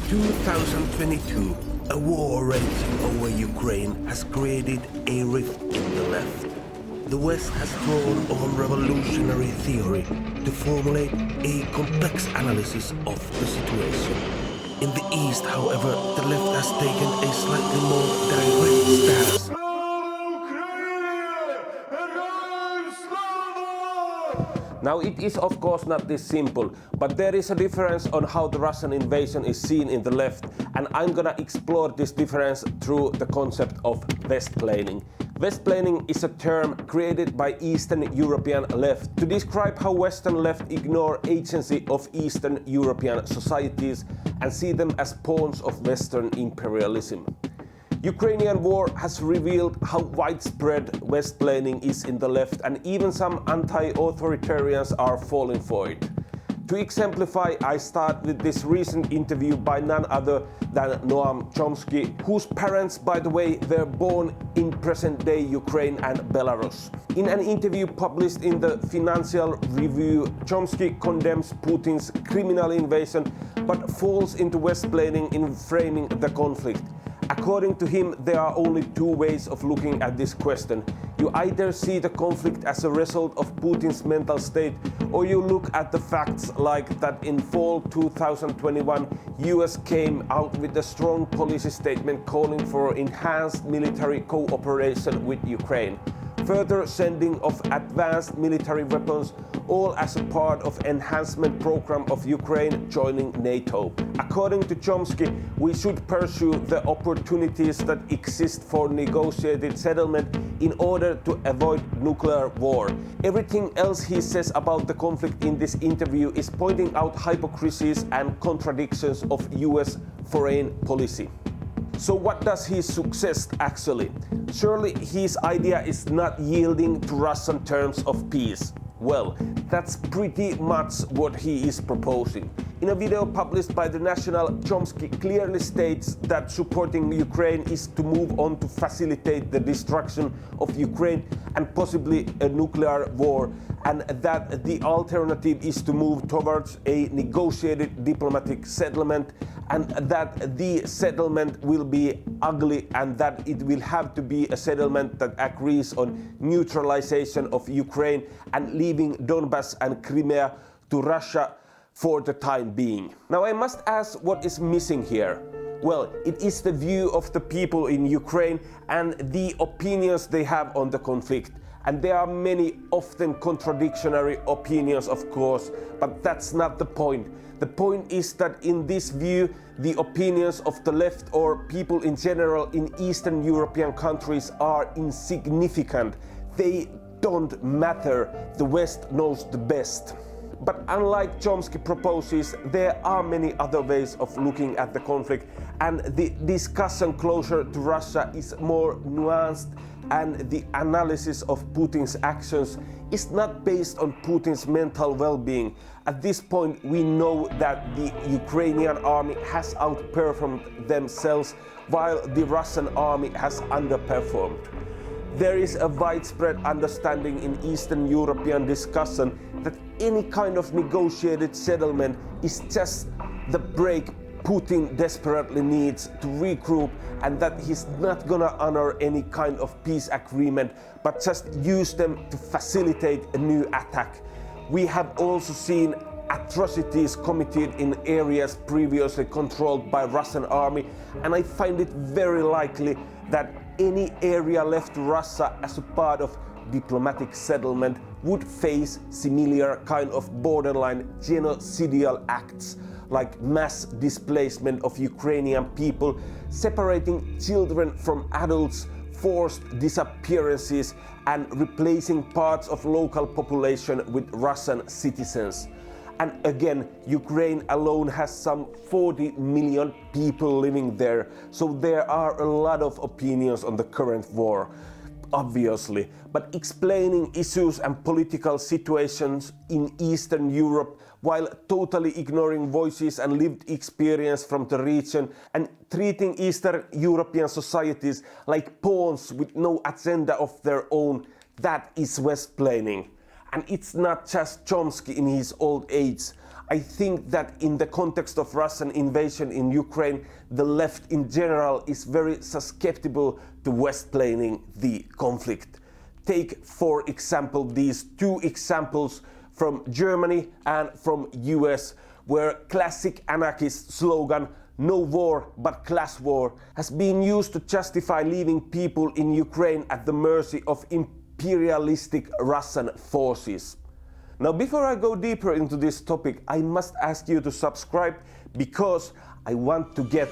2022, a war raging over Ukraine has created a rift in the left. The West has drawn on revolutionary theory to formulate a complex analysis of the situation. In the East, however, the left has taken a slightly more direct stance. Now it is of course not this simple, but there is a difference on how the Russian invasion is seen in the left, and I'm gonna explore this difference through the concept of Westplaining. Westplaining is a term created by Eastern European left to describe how Western left ignore agency of Eastern European societies and see them as pawns of Western imperialism. Ukrainian war has revealed how widespread Westplaining is in the left, and even some anti-authoritarians are falling for it. To exemplify, I start with this recent interview by none other than Noam Chomsky, whose parents, by the way, were born in present-day Ukraine and Belarus. In an interview published in the Financial Review, Chomsky condemns Putin's criminal invasion, but falls into Westplaining in framing the conflict. According to him, there are only two ways of looking at this question. You either see the conflict as a result of Putin's mental state, or you look at the facts like that in fall 2021, US came out with a strong policy statement calling for enhanced military cooperation with Ukraine, further sending of advanced military weapons, all as a part of enhancement program of Ukraine joining NATO. According to Chomsky, we should pursue the opportunities that exist for negotiated settlement in order to avoid nuclear war. Everything else he says about the conflict in this interview is pointing out hypocrisies and contradictions of US foreign policy. So what does he suggest actually? Surely his idea is not yielding to Russian terms of peace. Well, that's pretty much what he is proposing. In a video published by The National, Chomsky clearly states that supporting Ukraine is to move on to facilitate the destruction of Ukraine and possibly a nuclear war, and that the alternative is to move towards a negotiated diplomatic settlement, and that the settlement will be ugly, and that it will have to be a settlement that agrees on neutralization of Ukraine and leaving Donbass and Crimea to Russia for the time being. Now I must ask, what is missing here? Well, it is the view of the people in Ukraine and the opinions they have on the conflict. And there are many often contradictory opinions, of course, but that's not the point. The point is that in this view, the opinions of the left or people in general in Eastern European countries are insignificant. They don't matter. The West knows the best. But unlike Chomsky proposes, there are many other ways of looking at the conflict, and the discussion closer to Russia is more nuanced, and the analysis of Putin's actions is not based on Putin's mental well-being. At this point, we know that the Ukrainian army has outperformed themselves, while the Russian army has underperformed. There is a widespread understanding in Eastern European discussion that any kind of negotiated settlement is just the break Putin desperately needs to regroup, and that he's not gonna honor any kind of peace agreement, but just use them to facilitate a new attack. We have also seen atrocities committed in areas previously controlled by Russian army, and I find it very likely that any area left to Russia as a part of diplomatic settlement would face similar kind of borderline genocidal acts, like mass displacement of Ukrainian people, separating children from adults, forced disappearances, and replacing parts of local population with Russian citizens. And again, Ukraine alone has some 40 million people living there, so there are a lot of opinions on the current war, obviously. But explaining issues and political situations in Eastern Europe while totally ignoring voices and lived experience from the region, and treating Eastern European societies like pawns with no agenda of their own, that is Westplaining. And it's not just Chomsky in his old age. I think that in the context of Russian invasion in Ukraine, the left in general is very susceptible to Westplaining the conflict. Take, for example, these two examples from Germany and from US, where classic anarchist slogan, "No war but class war," has been used to justify leaving people in Ukraine at the mercy of imperialistic Russian forces. Now, before I go deeper into this topic, I must ask you to subscribe because I want to get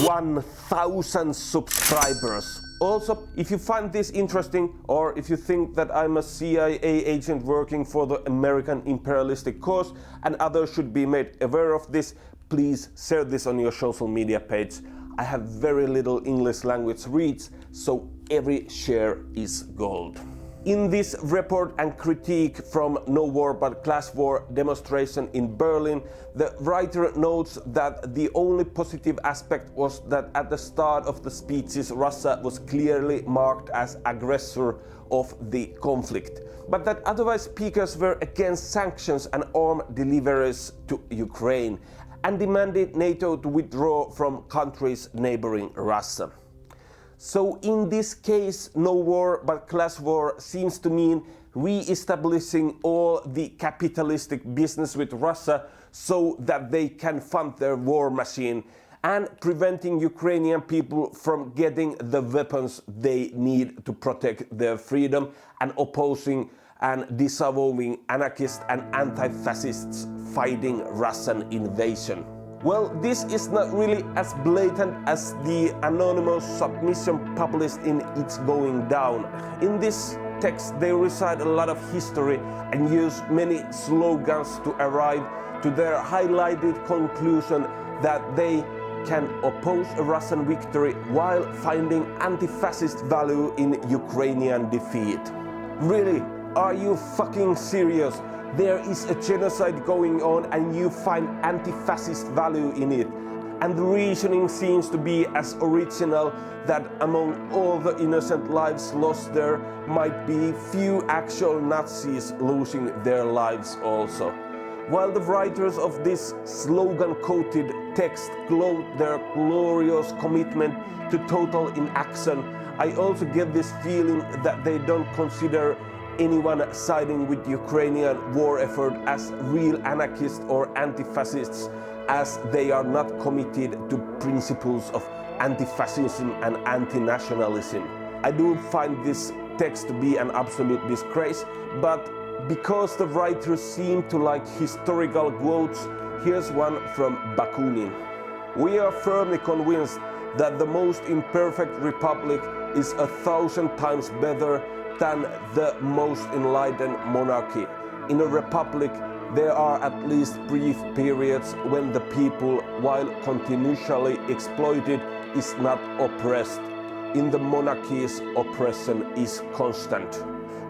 1,000 subscribers. Also, if you find this interesting, or if you think that I'm a CIA agent working for the American imperialistic cause and others should be made aware of this, please share this on your social media page. I have very little English language reach, so every share is gold. In this report and critique from No War But Class War demonstration in Berlin, the writer notes that the only positive aspect was that at the start of the speeches Russia was clearly marked as aggressor of the conflict, but that otherwise speakers were against sanctions and arms deliveries to Ukraine and demanded NATO to withdraw from countries neighboring Russia. So in this case, no war but class war seems to mean re-establishing all the capitalistic business with Russia so that they can fund their war machine and preventing Ukrainian people from getting the weapons they need to protect their freedom and opposing and disavowing anarchists and anti-fascists fighting Russian invasion. Well, this is not really as blatant as the anonymous submission published in It's Going Down. In this text, they recite a lot of history and use many slogans to arrive to their highlighted conclusion that they can oppose a Russian victory while finding anti-fascist value in Ukrainian defeat. Really? Are you fucking serious? There is a genocide going on and you find anti-fascist value in it. And the reasoning seems to be as original that among all the innocent lives lost there might be few actual Nazis losing their lives also. While the writers of this slogan-coated text gloat their glorious commitment to total inaction, I also get this feeling that they don't consider anyone siding with Ukrainian war effort as real anarchists or anti-fascists, as they are not committed to principles of anti-fascism and anti-nationalism. I do find this text to be an absolute disgrace, but because the writers seem to like historical quotes, here's one from Bakunin. We are firmly convinced that the most imperfect republic is 1,000 times better than the most enlightened monarchy. In a republic, there are at least brief periods when the people, while continually exploited, is not oppressed. In the monarchies, oppression is constant.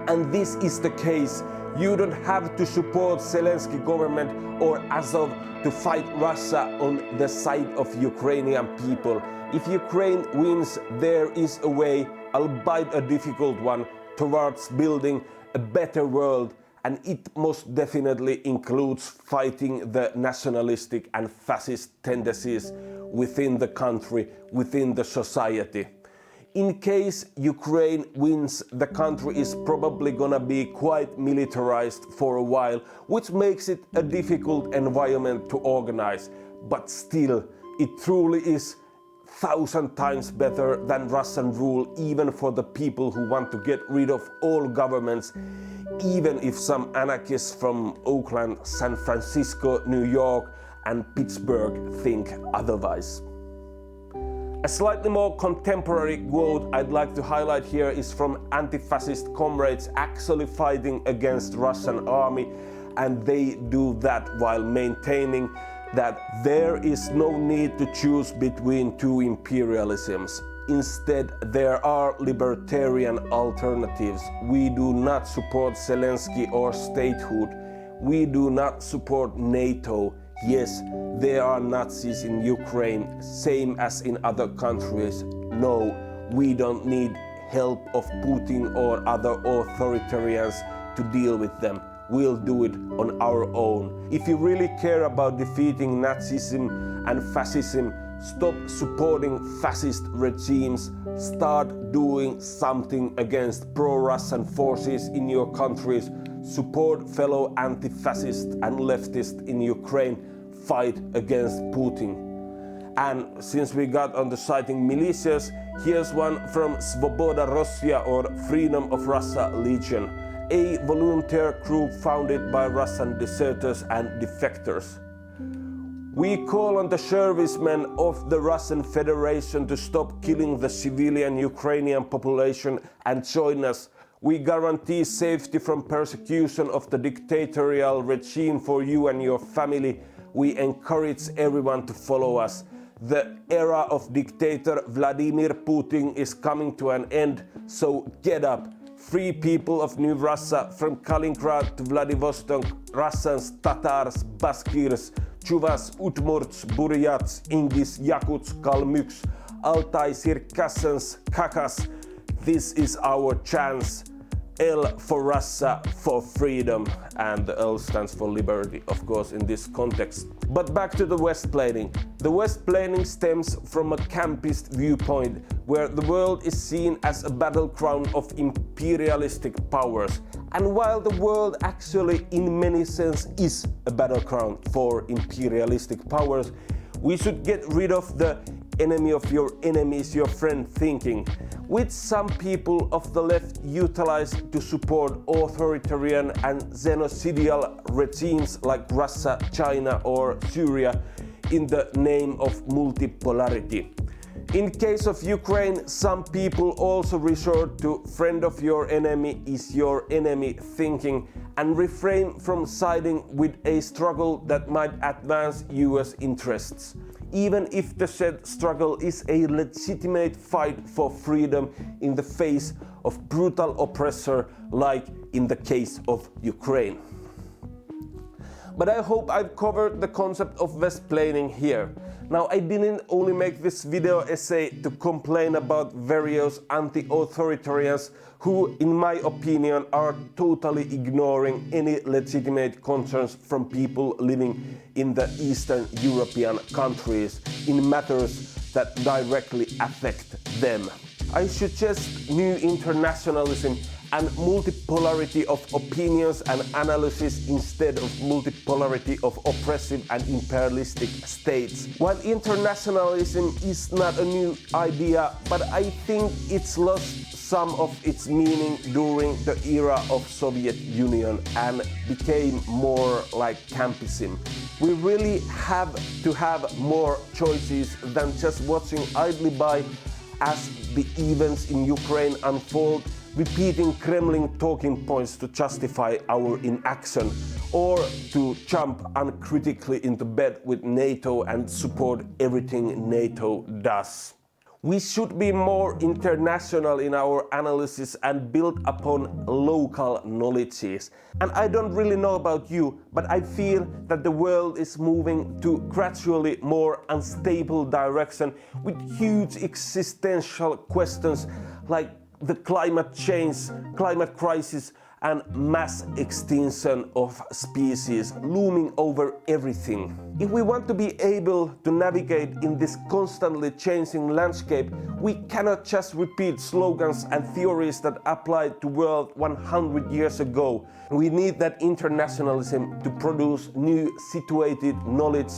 And this is the case. You don't have to support Zelensky government or Azov to fight Russia on the side of Ukrainian people. If Ukraine wins, there is a way, albeit a difficult one, towards building a better world, and it most definitely includes fighting the nationalistic and fascist tendencies within the country, within the society. In case Ukraine wins, the country is probably gonna be quite militarized for a while, which makes it a difficult environment to organize. But still, it truly is 1,000 times better than Russian rule, even for the people who want to get rid of all governments, even if some anarchists from Oakland, San Francisco, New York and Pittsburgh think otherwise. A slightly more contemporary quote I'd like to highlight here is from anti-fascist comrades actually fighting against Russian army, and they do that while maintaining that there is no need to choose between two imperialisms. Instead, there are libertarian alternatives. We do not support Zelensky or statehood. We do not support NATO. Yes, there are Nazis in Ukraine, same as in other countries. No, we don't need help of Putin or other authoritarians to deal with them. we'll do it on our own. If you really care about defeating Nazism and fascism, stop supporting fascist regimes, start doing something against pro-Russian forces in your countries, support fellow anti-fascists and leftists in Ukraine, fight against Putin. And since we got on the citing militias, here's one from Svoboda Russia or Freedom of Russia Legion, a volunteer group founded by Russian deserters and defectors. We call on the servicemen of the Russian Federation to stop killing the civilian Ukrainian population and join us. We guarantee safety from persecution of the dictatorial regime for you and your family. We encourage everyone to follow us. The era of dictator Vladimir Putin is coming to an end, so get up. Free people of New Russia from Kaliningrad to Vladivostok, Russians, Tatars, Baskirs, Chuvas, Udmurts, Buryats, Ingis, Yakuts, Kalmyks, Altai, Circassians, Kakas. This is our chance. L for Russia, for freedom, and the L stands for liberty, of course, in this context. But back to the Westplaining. The Westplaining stems from a campist viewpoint, where the world is seen as a battleground of imperialistic powers. And while the world actually in many sense is a battleground for imperialistic powers, we should get rid of the enemy of your enemy is your friend thinking, which some people of the left utilize to support authoritarian and genocidal regimes like Russia, China or Syria in the name of multipolarity. In case of Ukraine, some people also resort to friend of your enemy is your enemy thinking and refrain from siding with a struggle that might advance US interests, even if the said struggle is a legitimate fight for freedom in the face of brutal oppressor like in the case of Ukraine. But I hope I've covered the concept of Westplaining here. Now, I didn't only make this video essay to complain about various anti-authoritarians who, in my opinion, are totally ignoring any legitimate concerns from people living in the Eastern European countries in matters that directly affect them. I suggest new internationalism and multipolarity of opinions and analysis instead of multipolarity of oppressive and imperialistic states. While internationalism is not a new idea, but I think it's lost some of its meaning during the era of Soviet Union and became more like campism. We really have to have more choices than just watching idly by as the events in Ukraine unfold, repeating Kremlin talking points to justify our inaction, or to jump uncritically into bed with NATO and support everything NATO does. We should be more international in our analysis and build upon local knowledges. And I don't really know about you, but I feel that the world is moving to gradually more unstable direction with huge existential questions like the climate change, climate crisis, and mass extinction of species looming over everything. If we want to be able to navigate in this constantly changing landscape, we cannot just repeat slogans and theories that applied to world 100 years ago. We need that internationalism to produce new situated knowledge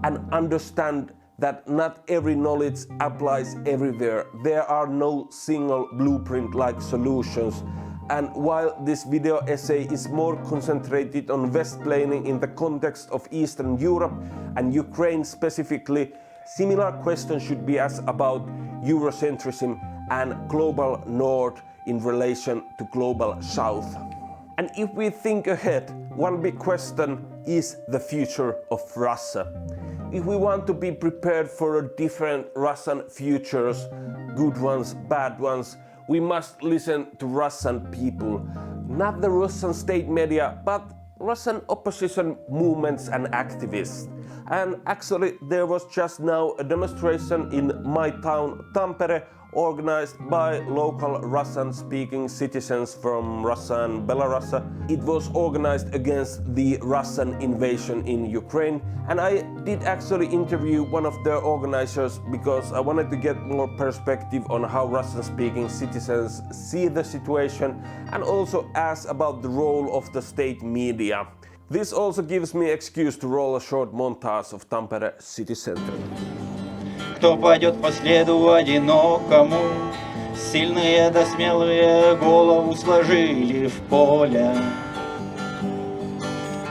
and understand that not every knowledge applies everywhere. There are no single blueprint-like solutions. And while this video essay is more concentrated on Westplaining in the context of Eastern Europe and Ukraine specifically, similar questions should be asked about Eurocentrism and global North in relation to global South. And if we think ahead, one big question is the future of Russia. If we want to be prepared for a different Russian futures, good ones, bad ones, we must listen to Russian people, not the Russian state media, but Russian opposition movements and activists. And actually there was just now a demonstration in my town Tampere, organized by local Russian-speaking citizens from Russia and Belarus. It was organized against the Russian invasion in Ukraine, and I did actually interview one of their organizers because I wanted to get more perspective on how Russian-speaking citizens see the situation and also ask about the role of the state media. This also gives me excuse to roll a short montage of Tampere city center. Кто пойдет по следу одинокому, сильные да смелые голову сложили в поле,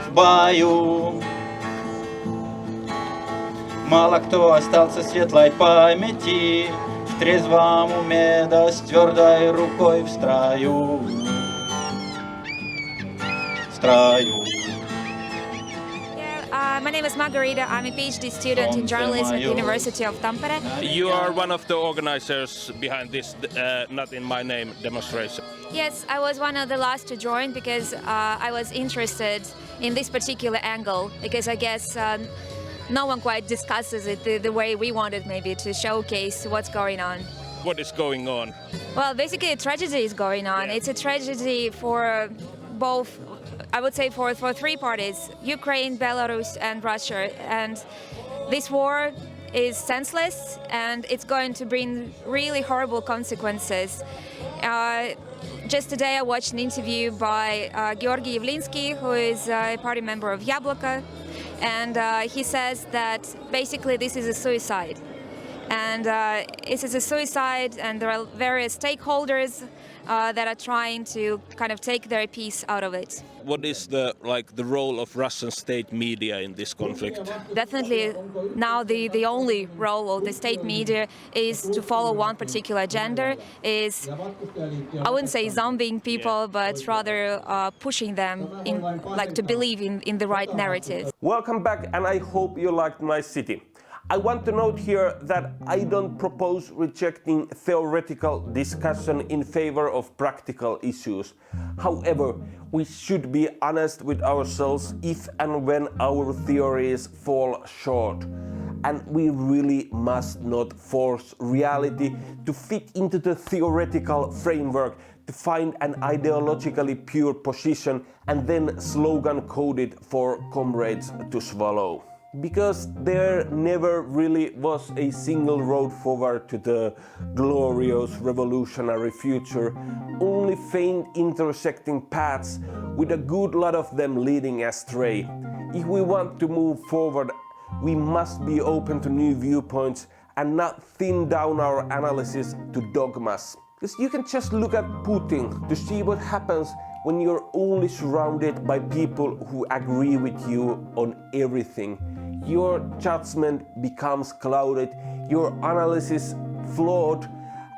в бою. Мало кто остался светлой памяти, в трезвом уме да с твердой рукой в строю, в строю. My name is Margarita. I'm a PhD student in journalism at the University of Tampere. You are one of the organizers behind this Not in My Name demonstration. Yes, I was one of the last to join because I was interested in this particular angle because I guess no one quite discusses it the way we wanted maybe to showcase what's going on. What is going on? Well, basically a tragedy is going on. It's a tragedy for both, I would say for three parties, Ukraine, Belarus and Russia. And this war is senseless and it's going to bring really horrible consequences. Just today I watched an interview by Georgy Yavlinsky, who is a party member of Yabloko, and he says that basically this is a suicide. And it is a suicide and there are various stakeholders that are trying to kind of take their piece out of it. What is the role of Russian state media in this conflict? Definitely now the only role of the state media is to follow one particular agenda, is I wouldn't say zombieing people, but rather pushing them in, like, to believe in the right narrative. Welcome back, and I hope you liked my city. I want to note here that I don't propose rejecting theoretical discussion in favor of practical issues. However, we should be honest with ourselves if and when our theories fall short. And we really must not force reality to fit into the theoretical framework to find an ideologically pure position and then slogan code it for comrades to swallow. Because there never really was a single road forward to the glorious revolutionary future, only faint intersecting paths with a good lot of them leading astray. If we want to move forward, we must be open to new viewpoints and not thin down our analysis to dogmas. Because you can just look at Putin to see what happens when you're only surrounded by people who agree with you on everything. Your judgment becomes clouded, your analysis flawed,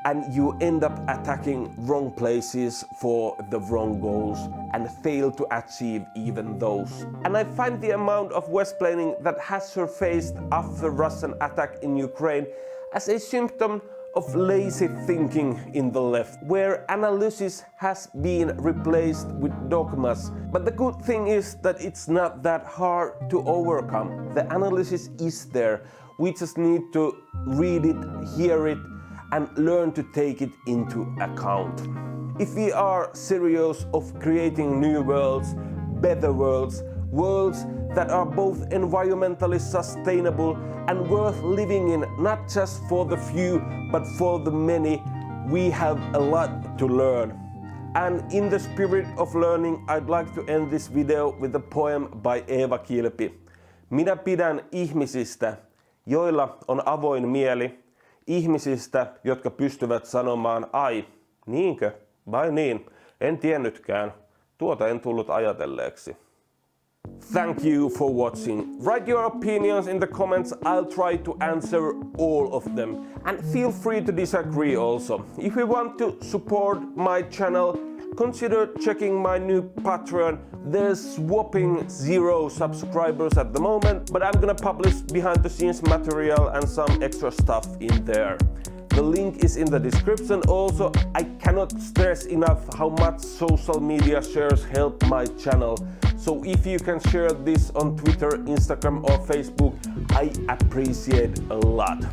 and you end up attacking wrong places for the wrong goals and fail to achieve even those. And I find the amount of Westplaining that has surfaced after Russian attack in Ukraine as a symptom of lazy thinking in the left, where analysis has been replaced with dogmas. But the good thing is that it's not that hard to overcome. The analysis is there. We just need to read it, hear it, and learn to take it into account. If we are serious of creating new worlds, better worlds, worlds that are both environmentally sustainable and worth living in, not just for the few, but for the many, we have a lot to learn. And in the spirit of learning, I'd like to end this video with a poem by Eeva Kilpi. Minä pidän ihmisistä, joilla on avoin mieli, ihmisistä, jotka pystyvät sanomaan ai, niinkö, vai niin, en tiennytkään, tuota en tullut ajatelleeksi. Thank you for watching. Write your opinions in the comments. I'll try to answer all of them. And feel free to disagree also. If you want to support my channel, consider checking my new Patreon. There's whopping 0 subscribers at the moment, but I'm gonna publish behind the scenes material and some extra stuff in there. The link is in the description. Also, I cannot stress enough how much social media shares help my channel. So if you can share this on Twitter, Instagram or Facebook, I appreciate a lot.